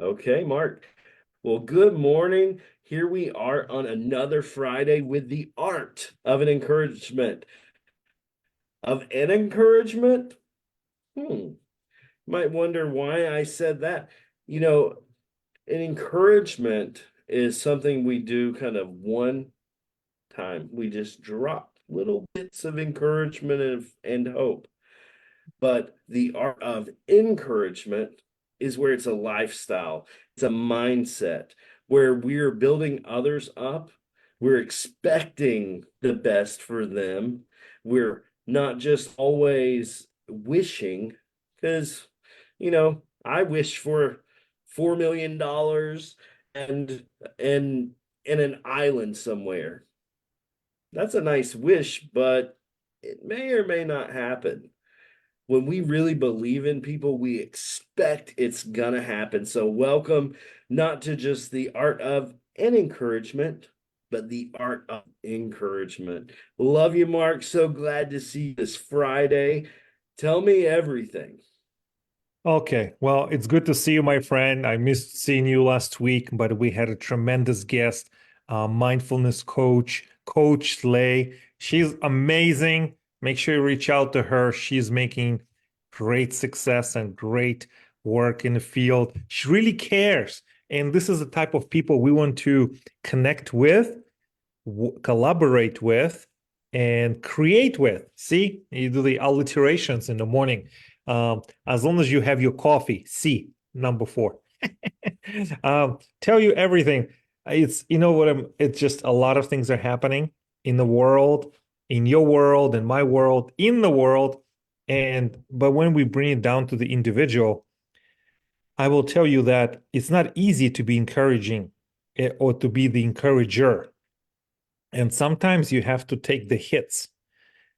Okay, Mark. Well, good morning. Here we are on another Friday with the art of an encouragement. Of an encouragement? Might wonder why I said that. You know, an encouragement is something we do kind of one time. We just drop little bits of encouragement and hope. But the art of encouragement is where it's a lifestyle, it's a mindset where we're building others up. We're expecting the best for them. We're not just always wishing, because, I wish for $4 million and and in an island somewhere. That's a nice wish, but it may or may not happen. When we really believe in people, we expect it's gonna happen. So welcome not to just the art of an encouragement, but the art of encouragement. Love you, Mark. So glad to see you this Friday. Tell me everything. Okay, well, it's good to see you, my friend. I missed seeing you last week, but we had a tremendous guest, mindfulness coach, Coach Slay. She's amazing. Make sure you reach out to her. She's making great success and great work in the field. She really cares. And this is the type of people we want to connect with, collaborate with, and create with. See, you do the alliterations in the morning. As long as you have your coffee. C, number four. Tell you everything. It's you know what it's just a lot of things are happening in the world, in your world, in my world, in the world. And but when we bring it down to the individual, I will tell you that it's not easy to be encouraging or to be the encourager. And sometimes you have to take the hits.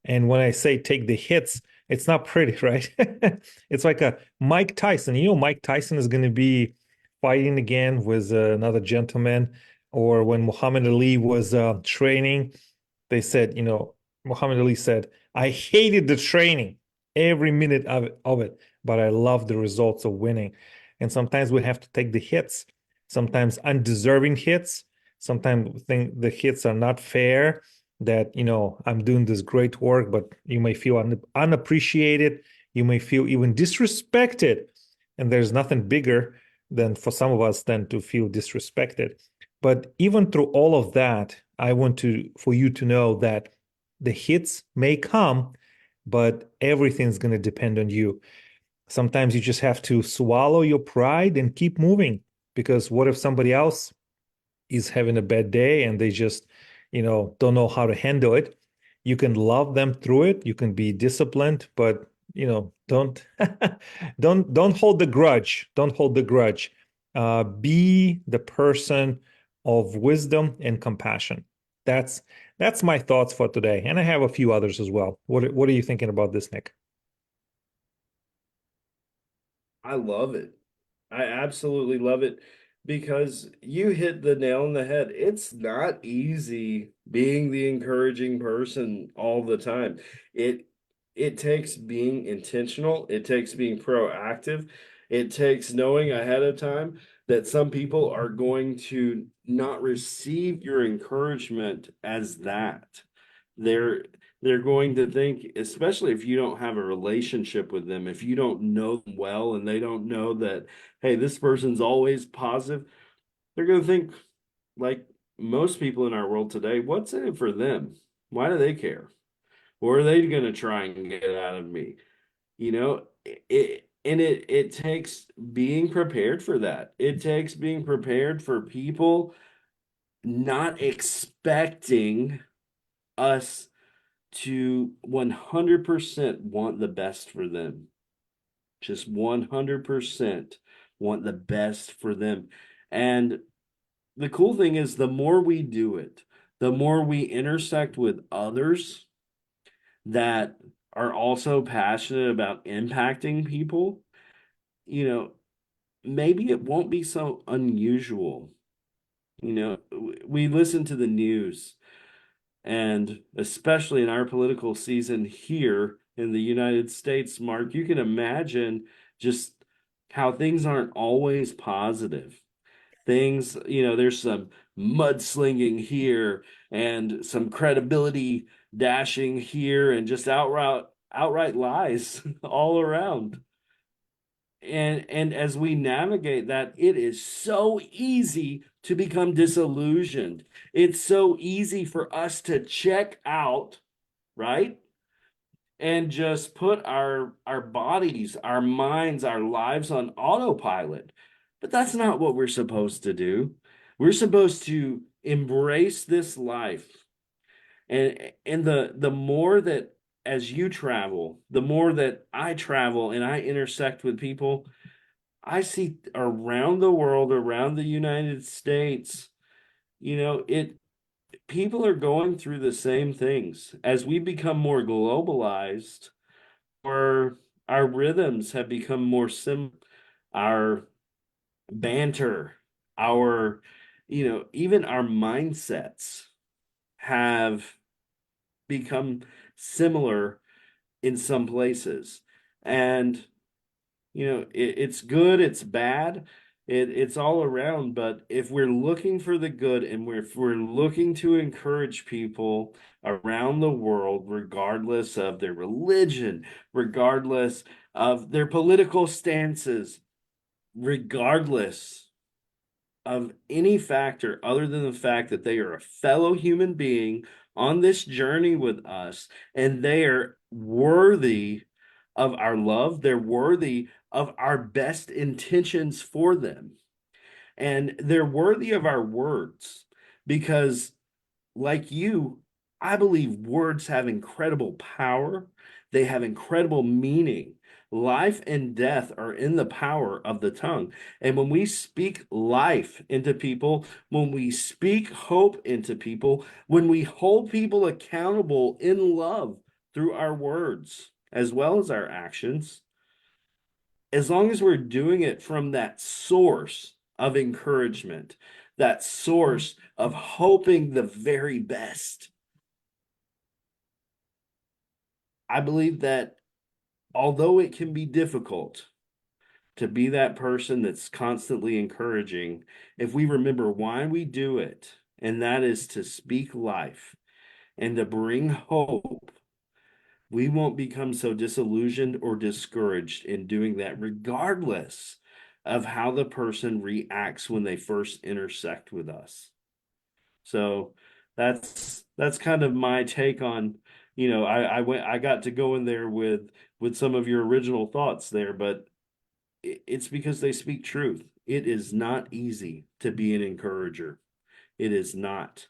And when I say take the hits, it's not pretty, right? It's like a Mike Tyson. You know, Mike Tyson is going to be fighting again with another gentleman. Or when Muhammad Ali was training, they said, Muhammad Ali said, I hated the training, every minute of it, but I love the results of winning. And sometimes we have to take the hits, sometimes undeserving hits. Sometimes we think the hits are not fair, that, I'm doing this great work, but you may feel unappreciated. You may feel even disrespected. And there's nothing bigger than for some of us than to feel disrespected. But even through all of that, I want to for you to know that the hits may come, but everything's going to depend on you. Sometimes you just have to swallow your pride and keep moving, because what if somebody else is having a bad day and they just, don't know how to handle it? You can love them through it. You can be disciplined, but don't don't hold the grudge. Don't hold the grudge. Be the person of wisdom and compassion. That's that's my thoughts for today, and I have a few others as well. What are you thinking about this, Nick? I love it. I absolutely love it because you hit the nail on the head. It's not easy being the encouraging person all the time. It it takes being intentional, it takes being proactive, it takes knowing ahead of time that some people are going to not receive your encouragement as that. They're they're going to think, especially if you don't have a relationship with them, if you don't know them well and they don't know that, hey, this person's always positive, they're going to think, like most people in our world today, what's in it for them? Why do they care? What are they going to try and get out of me? It takes being prepared for that. It takes being prepared for people not expecting us to 100% want the best for them. Just 100% want the best for them. And the cool thing is, the more we do it, the more we intersect with others that are also passionate about impacting people, you know, maybe it won't be so unusual. We listen to the news, and especially in our political season here in the United States, Mark, you can imagine just how things aren't always positive. Things, there's some mudslinging here and some credibility dashing here and just outright lies all around. And as we navigate that, it is so easy to become disillusioned. It's so easy for us to check out, right? And just put our bodies, our minds, our lives on autopilot. But that's not what we're supposed to do. We're supposed to embrace this life. And the more that as you travel, the more that I travel and I intersect with people, I see around the world, around the United States, it people are going through the same things. As we become more globalized, our rhythms have become more our banter, our, even our mindsets have become similar in some places. And it's good, it's bad, it's all around. But if we're looking for the good and if we're looking to encourage people around the world, regardless of their religion, regardless of their political stances, regardless of any factor other than the fact that they are a fellow human being on this journey with us, and they are worthy of our love, they're worthy of our best intentions for them, and they're worthy of our words because, like you, I believe words have incredible power. They have incredible meaning. Life and death are in the power of the tongue. And when we speak life into people, when we speak hope into people, when we hold people accountable in love through our words as well as our actions, as long as we're doing it from that source of encouragement, that source of hoping the very best, I believe that although it can be difficult to be that person that's constantly encouraging, if we remember why we do it, and that is to speak life and to bring hope, we won't become so disillusioned or discouraged in doing that, regardless of how the person reacts when they first intersect with us. So that's kind of my take on, I got to go in there with some of your original thoughts there, but it's because they speak truth. It is not easy to be an encourager. It is not.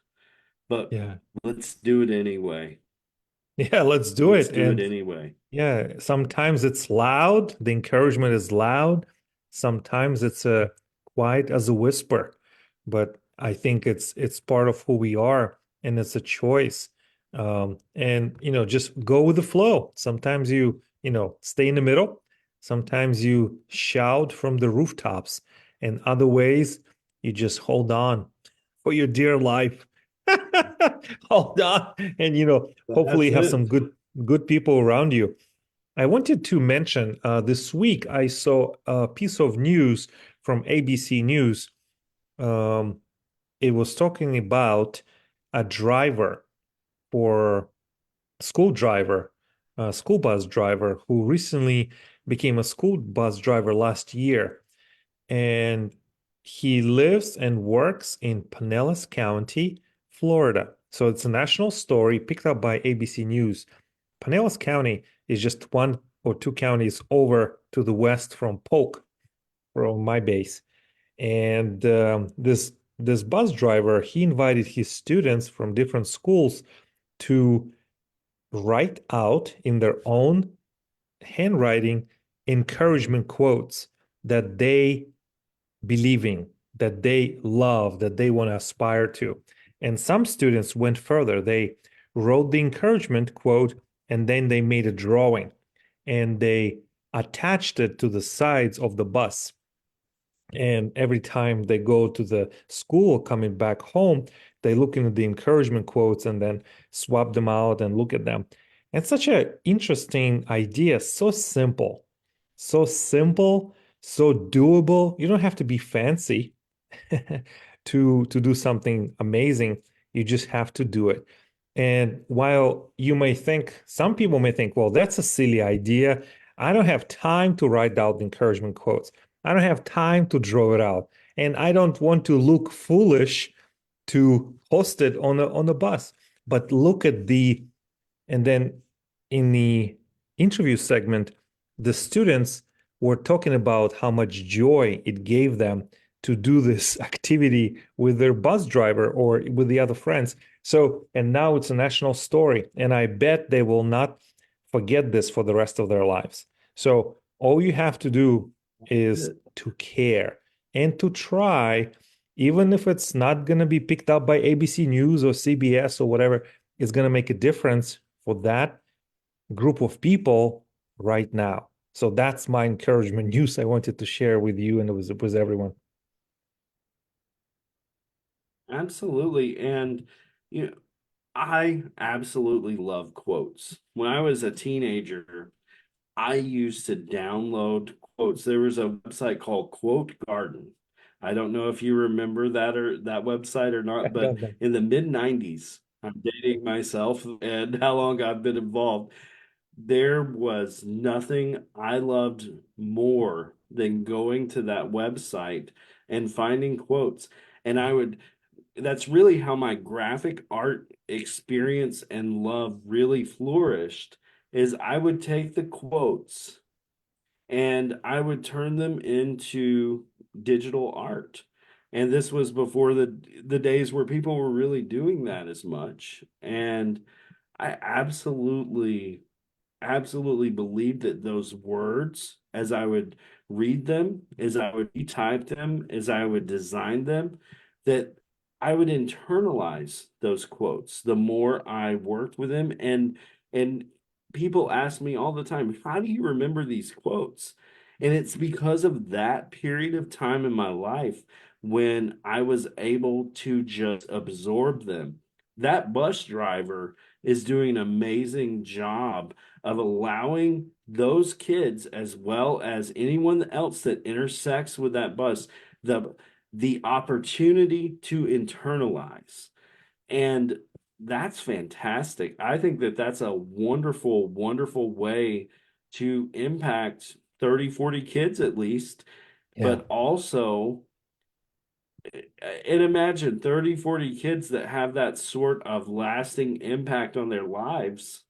But Yeah. let's do it anyway. Yeah, let's do Let's it. do it And anyway. yeah, sometimes it's loud. The encouragement is loud. Sometimes it's quiet as a whisper. But I think it's part of who we are, and it's a choice. And just go with the flow. Sometimes you stay in the middle. Sometimes you shout from the rooftops, and other ways you just hold on for your dear life. Hold on, and hopefully That's have some it. good people around you. I wanted to mention this week I saw a piece of news from ABC News. Um, it was talking about a driver for school driver, a school bus driver who recently became a school bus driver last year. And he lives and works in Pinellas County, Florida. So it's a national story picked up by ABC News. Pinellas County is just one or two counties over to the west from Polk, from my base. And this bus driver, he invited his students from different schools to write out in their own handwriting encouragement quotes that they believing, that they love, that they want to aspire to. And some students went further. They wrote the encouragement quote and then they made a drawing and they attached it to the sides of the bus. And every time they go to the school coming back home, they look into the encouragement quotes and then swap them out and look at them. And such an interesting idea, so simple, so doable. You don't have to be fancy to do something amazing. You just have to do it. And while you may think, some people may think, well, that's a silly idea. I don't have time to write out encouragement quotes. I don't have time to draw it out. And I don't want to look foolish to host it on a bus. But look at and then in the interview segment, the students were talking about how much joy it gave them to do this activity with their bus driver or with the other friends. So, and now it's a national story. And I bet they will not forget this for the rest of their lives. So, all you have to do is to care and to try, even if it's not going to be picked up by ABC News or CBS or whatever, it's going to make a difference for that group of people right now. So that's my encouragement news I wanted to share with you and it was everyone. Absolutely. And you know, I absolutely love quotes. When I was a teenager, I used to download quotes. There was a website called Quote Garden. I don't know if you remember that or that website or I not, but don't know. in the mid 90s, I'm dating myself and how long I've been involved. There was nothing I loved more than going to that website and finding quotes. And that's really how my graphic art experience and love really flourished is I would take the quotes and I would turn them into digital art. And this was before the days where people were really doing that as much. And I absolutely believed that those words, as I would read them, as I would retype them, as I would design them, that I would internalize those quotes the more I worked with them. And people ask me all the time, how do you remember these quotes? And it's because of that period of time in my life when I was able to just absorb them. That bus driver is doing an amazing job of allowing those kids as well as anyone else that intersects with that bus the the opportunity to internalize. And that's fantastic. I think that that's a wonderful way to impact 30, 40 kids at least, Yeah. but also and imagine 30, 40 kids that have that sort of lasting impact on their lives,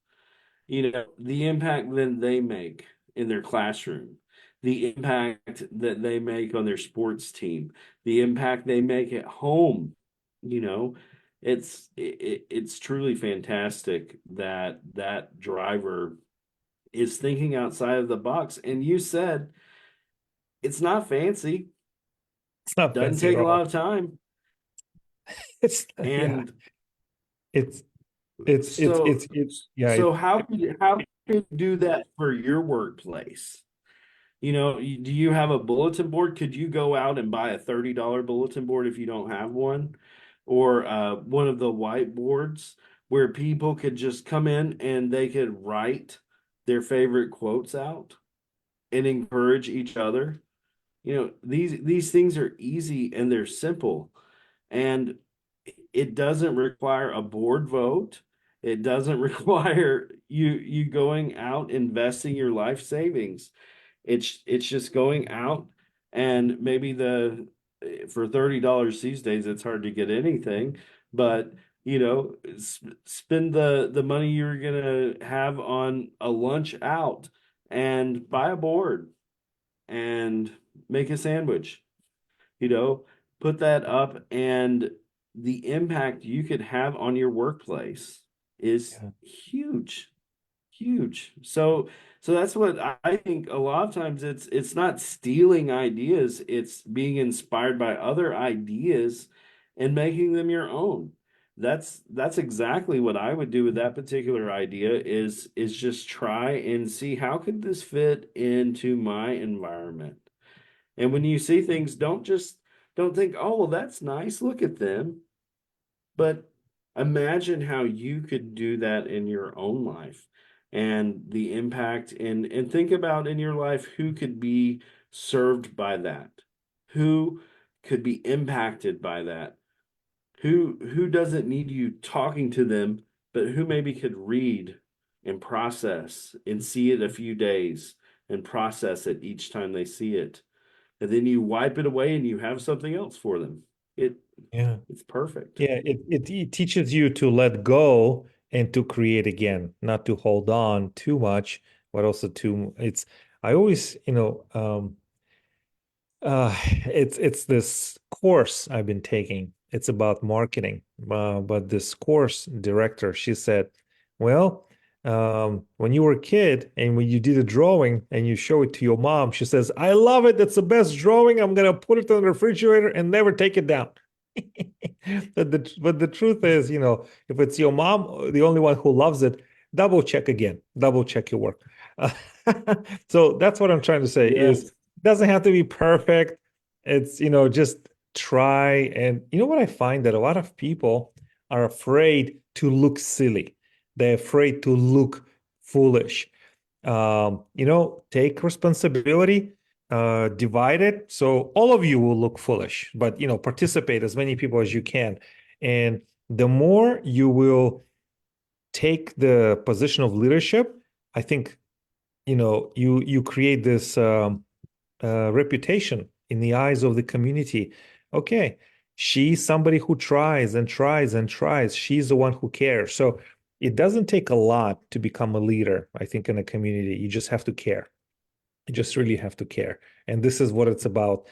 the impact that they make in their classroom, the impact that they make on their sports team, the impact they make at home, you know, it's truly fantastic that that driver is thinking outside of the box. And you said it's not fancy, It's not doesn't fancy at take a lot all. of time. It's yeah. And It's so yeah, so how can you do that for your workplace? Do you have a bulletin board? Could you go out and buy a $30 bulletin board if you don't have one? Or one of the whiteboards where people could just come in and they could write their favorite quotes out and encourage each other. These things are easy and they're simple. And it doesn't require a board vote. It doesn't require you going out investing your life savings. It's just going out and maybe the for $30 these days it's hard to get anything, but spend the money you're gonna have on a lunch out and buy a board and make a sandwich, you know, put that up, and the impact you could have on your workplace is yeah. huge, huge. So that's what I think. A lot of times it's not stealing ideas, it's being inspired by other ideas and making them your own. That's exactly what I would do with that particular idea is just try and see how could this fit into my environment. And when you see things, don't think, oh, well, that's nice. Look at them. But imagine how you could do that in your own life. and the impact, and think about in your life who could be served by that, who could be impacted by that, who doesn't need you talking to them, but who maybe could read and process and see it a few days and process it each time they see it, and then you wipe it away and you have something else for them. it Yeah. it's perfect. Yeah, it teaches you to let go and to create again, not to hold on too much, but also to it's I always, it's this course I've been taking. It's about marketing. But this course director, she said, well, when you were a kid and when you did a drawing and you show it to your mom, she says, I love it. That's the best drawing. I'm gonna put it on the refrigerator and never take it down. But the truth is, if it's your mom, the only one who loves it, double check again, double check your work. So that's what I'm trying to say is Yes. it doesn't have to be perfect. It's, just try. And you know what I find that a lot of people are afraid to look silly. They're afraid to look foolish. Take responsibility, divide it. So all of you will look foolish, but participate as many people as you can. And the more you will take the position of leadership, I think, you create this reputation in the eyes of the community. Okay, she's somebody who tries and tries and tries. She's the one who cares. So it doesn't take a lot to become a leader, I think, in a community. You just have to care. You just really have to care. And this is what it's about.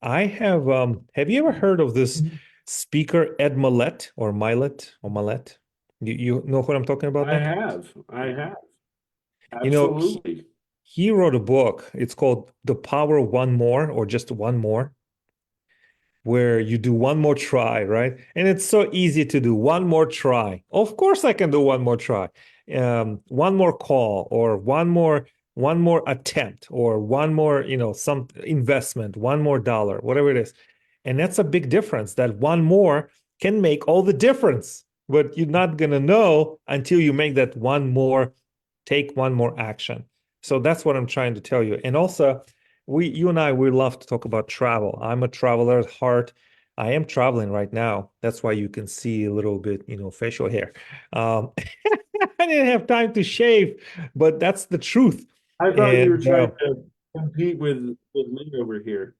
Have you ever heard of this speaker, Ed Mylett or Milet or Malet? You know what I'm talking about, Nick? I have You know, absolutely. he wrote a book. It's called The Power of One More or just One More, where you do one more try, right? And it's so easy to do one more try. Of course, I can do one more try, one more call, or one more attempt, or one more, some investment, one more dollar, whatever it is. And that's a big difference. That one more can make all the difference, but you're not gonna know until you make that one more, take one more action. So that's what I'm trying to tell you. And also, you and I, we love to talk about travel. I'm a traveler at heart. I am traveling right now. That's why you can see a little bit, facial hair. Um, I didn't have time to shave, but that's the truth. I thought you were And trying to compete with me over here.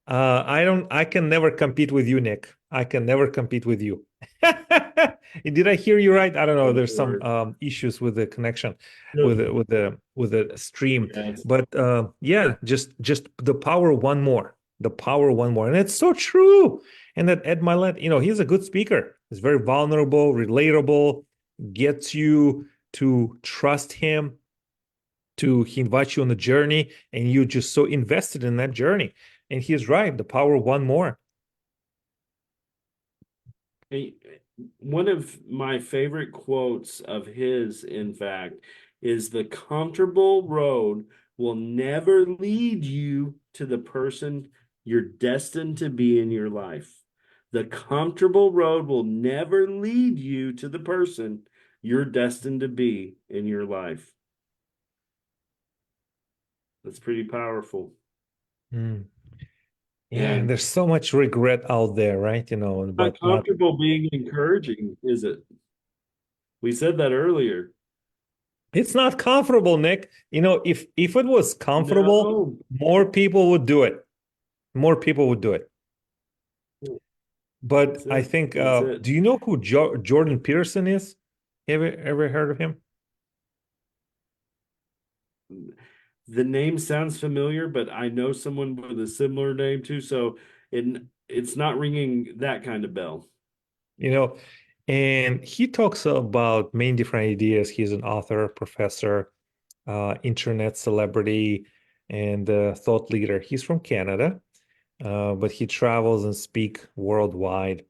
I can never compete with you, Nick. I can never compete with you. Did I hear you right? I don't know. Oh, There's some Lord. issues with the connection with No, the stream. yes. But yeah, just the power of one more. The power of one more. And it's so true. And that Ed Milet, he's a good speaker. He's very vulnerable, relatable, gets you to trust him, to he invites you on a journey, and you're just so invested in that journey. And he's right, the power of one more. Hey, one of my favorite quotes of his, in fact, is the comfortable road will never lead you to the person you're destined to be in your life. The comfortable road will never lead you to the person you're destined to be in your life. That's pretty powerful. Mm. Yeah, and And there's so much regret out there, right? not But not, comfortable being encouraging, is it? We said that earlier. it's not comfortable, Nick. If it was comfortable, No, more people would do it. More people would do it. But that's I it. think, That's it. do you know who Jordan Peterson is? Ever heard of him? The name sounds familiar, but I know someone with a similar name too, so it's not ringing that kind of bell. You know, and he talks about many different ideas. He's an author, professor, internet celebrity, and thought leader. He's from Canada, but he travels and speak worldwide.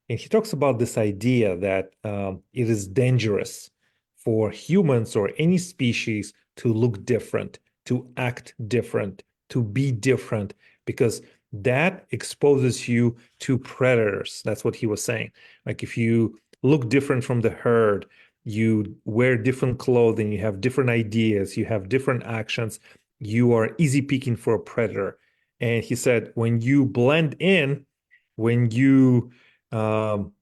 And he talks about this idea that it is dangerous for humans or any species to look different, to act different, to be different, because that exposes you to predators. That's what he was saying. Like if you look different from the herd, you wear different clothing, you have different ideas, you have different actions, you are easy picking for a predator. And he said, when you blend in, when you don't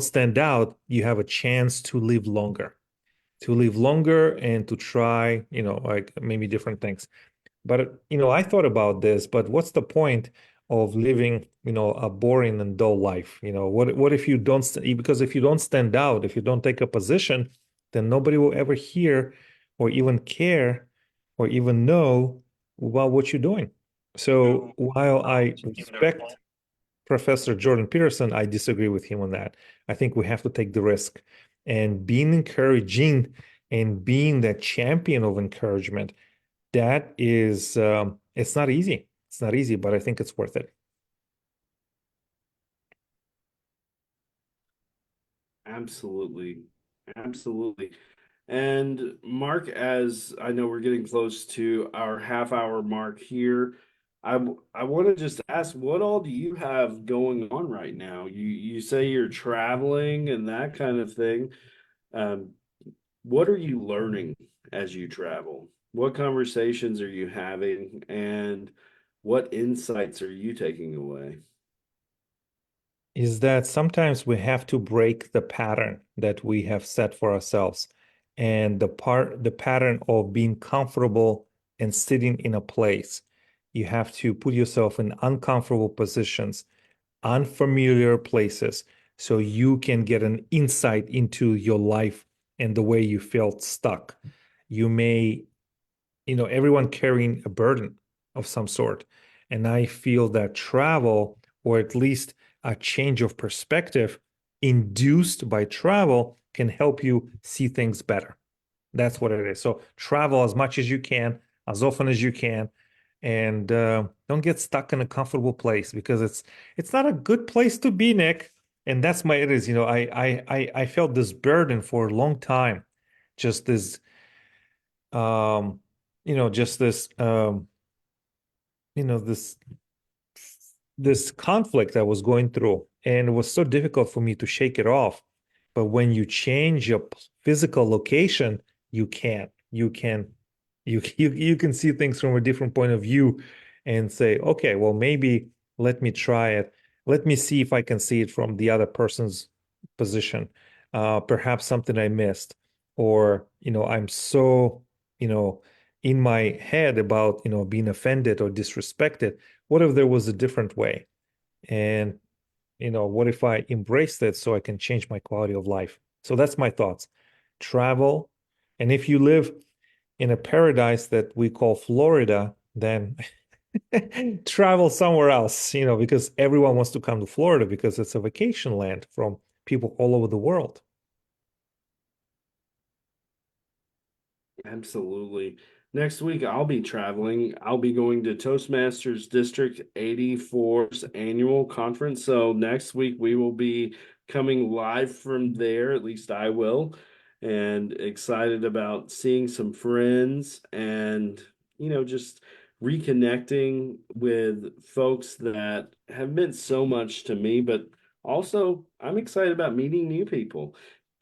stand out, you have a chance to live longer and to try, like maybe different things. But, I thought about this, but what's the point of living, a boring and dull life? What if you don't, because if you don't stand out, if you don't take a position, then nobody will ever hear or even care or even know about what you're doing. So while I respect Professor Jordan Peterson, I disagree with him on that. I think we have to take the risk. And being encouraging and being that champion of encouragement, that is, it's not easy. It's not easy, but I think it's worth it. Absolutely. Absolutely. And Mark, as I know we're getting close to our half hour mark here, I want to just ask, what all do you have going on right now? You say you're traveling and that kind of thing. Um, what are you learning as you travel? What conversations are you having, and what insights are you taking away? Is that sometimes we have to break the pattern that we have set for ourselves. And the pattern of being comfortable and sitting in a place. You have to put yourself in uncomfortable positions, unfamiliar places, so you can get an insight into your life and the way you felt stuck. You may, everyone carrying a burden of some sort. And I feel that travel, or at least a change of perspective induced by travel, can help you see things better. That's what it is. So travel as much as you can, as often as you can, and don't get stuck in a comfortable place because it's not a good place to be, Nick. And that's my it is. I felt this burden for a long time, just this um, just this this conflict I was going through, and it was so difficult for me to shake it off. But when you change your physical location, you can see things from a different point of view and say, okay, well, maybe let me try it. Let me see if I can see it from the other person's position. Perhaps something I missed, or I'm so you know in my head about being offended or disrespected. What if there was a different way? And what if I embraced it so I can change my quality of life? So that's my thoughts. Travel, and if you live in a paradise that we call Florida, then travel somewhere else, because everyone wants to come to Florida because it's a vacation land from people all over the world. Absolutely. Next week, I'll be traveling. I'll be going to Toastmasters District 84's annual conference. So next week, we will be coming live from there. At least I will. And excited about seeing some friends and, just reconnecting with folks that have meant so much to me. But also, I'm excited about meeting new people,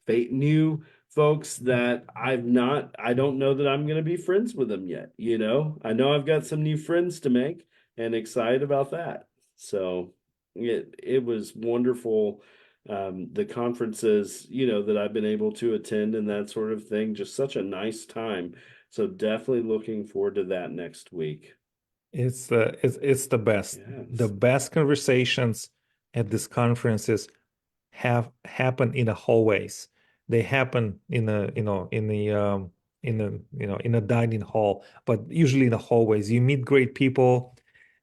new folks that I don't know that I'm going to be friends with them yet. I know I've got some new friends to make and excited about that. So it was wonderful. The conferences, that I've been able to attend and that sort of thing, just such a nice time. So definitely looking forward to that next week. It's the best. The Yes. best conversations at these conferences have happen in the hallways. They happen in a dining hall, but usually in the hallways. You meet great people,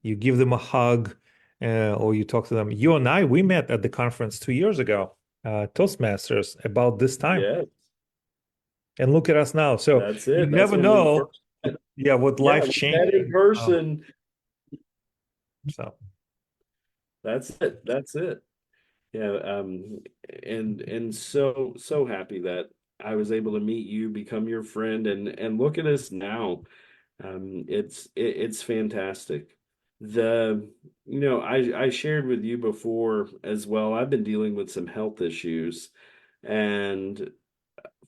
you give them a hug, or you talk to them. You and I, we met at the conference 2 years ago, Toastmasters, about this time. Yes. And look at us now. So That's you it. That's never when we know, first met. yeah, what Yeah, life we met in changing. person. So That's it. That's it. Yeah, and so happy that I was able to meet you, become your friend, and look at us now. It's fantastic. I shared with you before as well. I've been dealing with some health issues, and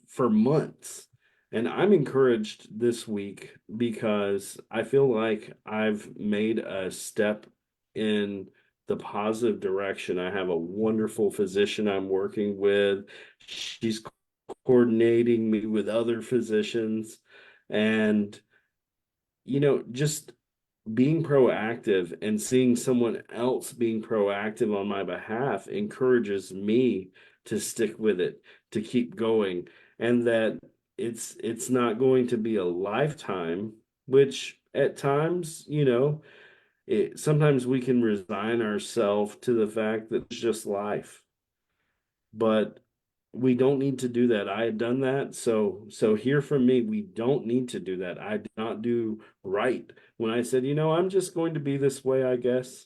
for months. And I'm encouraged this week because I feel like I've made a step in the positive direction. I have a wonderful physician I'm working with. She's coordinating me with other physicians. And, just being proactive and seeing someone else being proactive on my behalf encourages me to stick with it, to keep going, and that it's not going to be a lifetime, which at times, sometimes we can resign ourselves to the fact that it's just life. But we don't need to do that. I had done that. So hear from me. We don't need to do that. I did not do right when I said, I'm just going to be this way, I guess,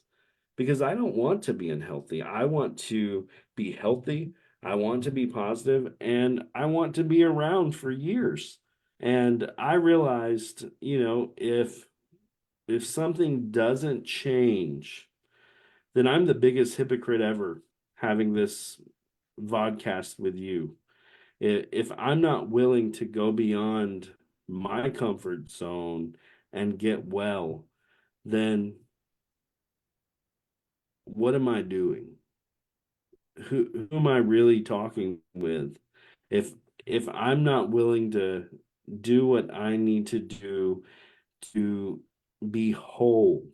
because I don't want to be unhealthy. I want to be healthy. I want to be positive, and I want to be around for years. And I realized, if something doesn't change, then I'm the biggest hypocrite ever having this vodcast with you. If I'm not willing to go beyond my comfort zone and get well, then what am I doing? Who am I really talking with? If if I'm not willing to do what I need to do to be whole,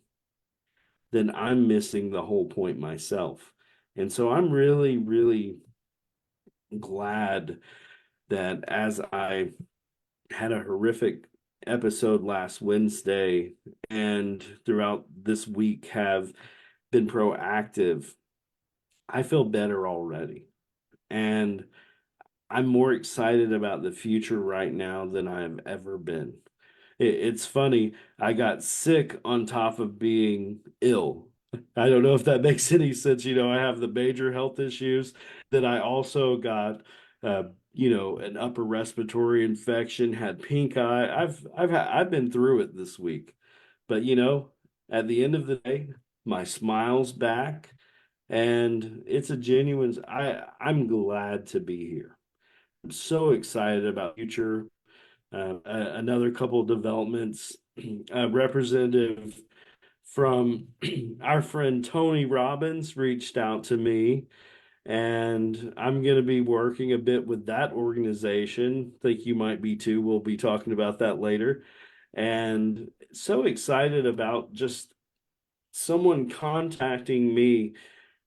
then I'm missing the whole point myself. And so I'm really, really glad that as I had a horrific episode last Wednesday and throughout this week have been proactive, I feel better already. And I'm more excited about the future right now than I've ever been. It's funny, I got sick on top of being ill. I don't know if that makes any sense. I have the major health issues that I also got, uh, an upper respiratory infection, had pink eye. I've been through it this week, but at the end of the day, my smile's back, and it's a genuine. I'm glad to be here. I'm so excited about the future. Another couple of developments. A representative from our friend Tony Robbins reached out to me, and I'm going to be working a bit with that organization. Think you might be too. We'll be talking about that later. And so excited about just someone contacting me.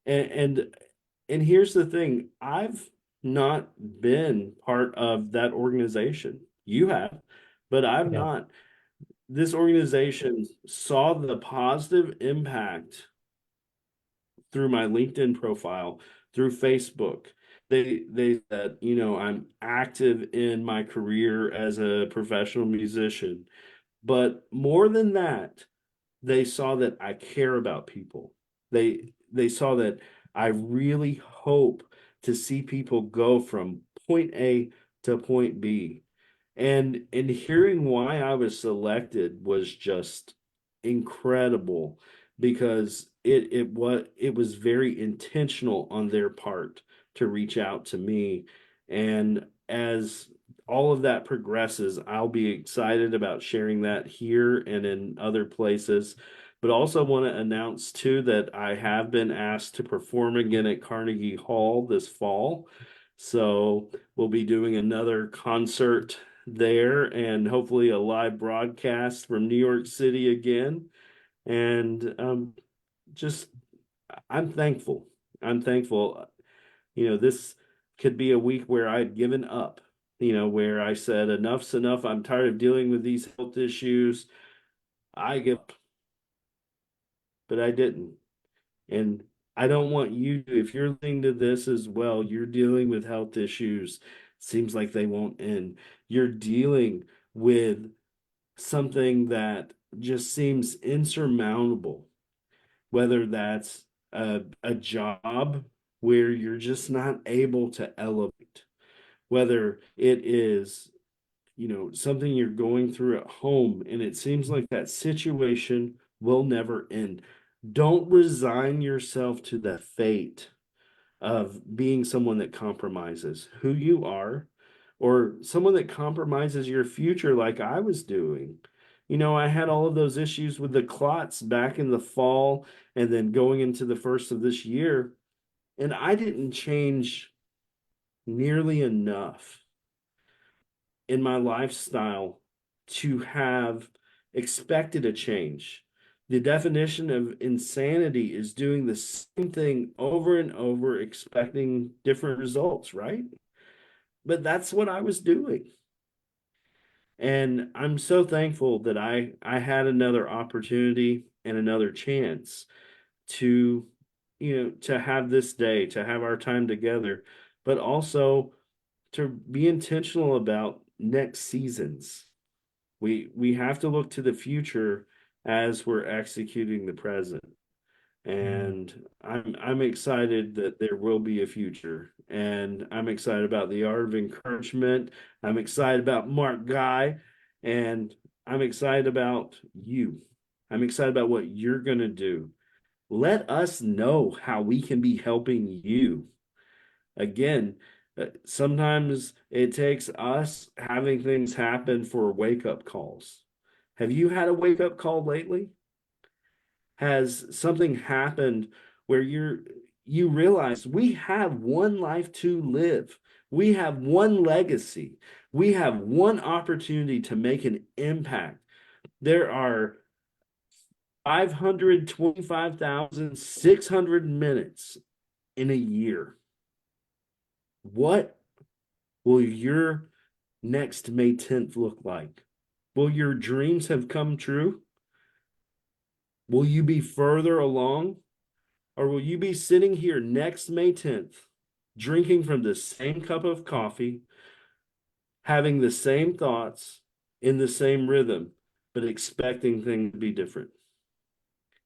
And here's the thing, I've not been part of that organization. You have, but I've Yeah. not. This organization saw the positive impact through my LinkedIn profile, through Facebook. They said, I'm active in my career as a professional musician. But more than that, they saw that I care about people. They saw that I really hope to see people go from point A to point B. And hearing why I was selected was just incredible because it was very intentional on their part to reach out to me. And as all of that progresses, I'll be excited about sharing that here and in other places. But also want to announce too that I have been asked to perform again at Carnegie Hall this fall. So we'll be doing another concert there and hopefully a live broadcast from New York City again. And just, I'm thankful. I'm thankful. This could be a week where I'd given up, where I said, enough's enough. I'm tired of dealing with these health issues. I give up, but I didn't. And I don't want you to, if you're listening to this as well, you're dealing with health issues. Seems like they won't end. You're dealing with something that just seems insurmountable, whether that's a job where you're just not able to elevate, whether it is, something you're going through at home and it seems like that situation will never end. Don't resign yourself to the fate of being someone that compromises who you are, or someone that compromises your future like I was doing. I had all of those issues with the clots back in the fall and then going into the first of this year, and I didn't change nearly enough in my lifestyle to have expected a change. The definition of insanity is doing the same thing over and over, expecting different results, right? But that's what I was doing. And I'm so thankful that I had another opportunity and another chance to, to have this day, to have our time together, but also to be intentional about next seasons. We have to look to the future as we're executing the present. Mm. And I'm excited that there will be a future. And I'm excited about the art of encouragement. I'm excited about Mark Guy. And I'm excited about you. I'm excited about what you're going to do. Let us know how we can be helping you. Again, sometimes it takes us having things happen for wake-up calls. Have you had a wake-up call lately? Has something happened where you realize we have one life to live. We have one legacy. We have one opportunity to make an impact. There are 525,600 minutes in a year. What will your next May 10th look like? Will your dreams have come true? Will you be further along? Or will you be sitting here next May 10th, drinking from the same cup of coffee, having the same thoughts in the same rhythm, but expecting things to be different?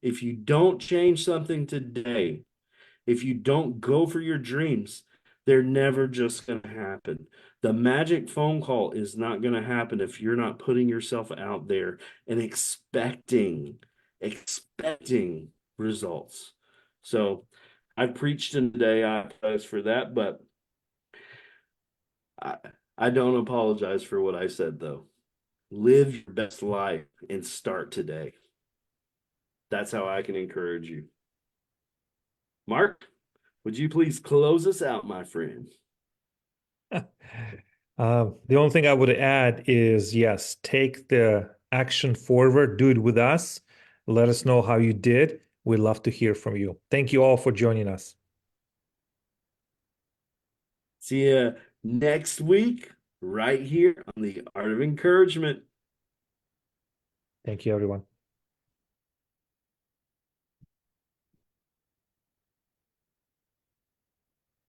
If you don't change something today, if you don't go for your dreams, they're never just going to happen. The magic phone call is not going to happen if you're not putting yourself out there and expecting results. So I preached in today. I apologize for that, but I, I don't apologize for what I said, though. Live your best life and start today. That's how I can encourage you. Mark, would you please close us out, my friend? The only thing I would add is yes, take the action forward, do it with us. Let us know how you did. We'd love to hear from you. Thank you all for joining us. See you next week, right here on the Art of Encouragement. Thank you, everyone.